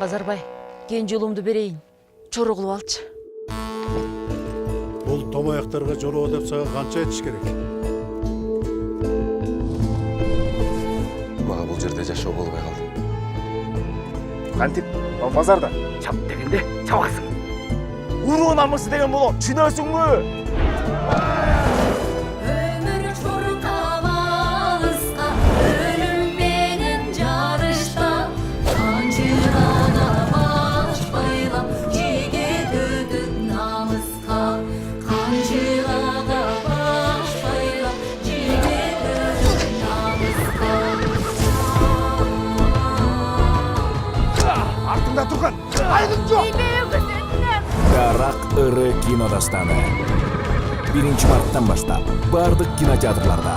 Базарбай, кенже ұлымды берейін. Чоры кылып алчы. Бұл томаяқтарға жолуа деп саға қанша етіш керек? Мага бұл жерде жашоо болбой калды. Кантип, базарда чап дегенде чабасың. Уруу намысы деген болот, түшүнөсүңбү? Ömür çorka bağlıska, ölüm benim carışta. Kancırana baş bayla, cige dödük namıska. Kancırana baş bayla, cige dödük namıska. Артында турган, айдың жоқ! Дарак ыры кинодастаны. 1 марттан баштап бардык кинотеатрларда.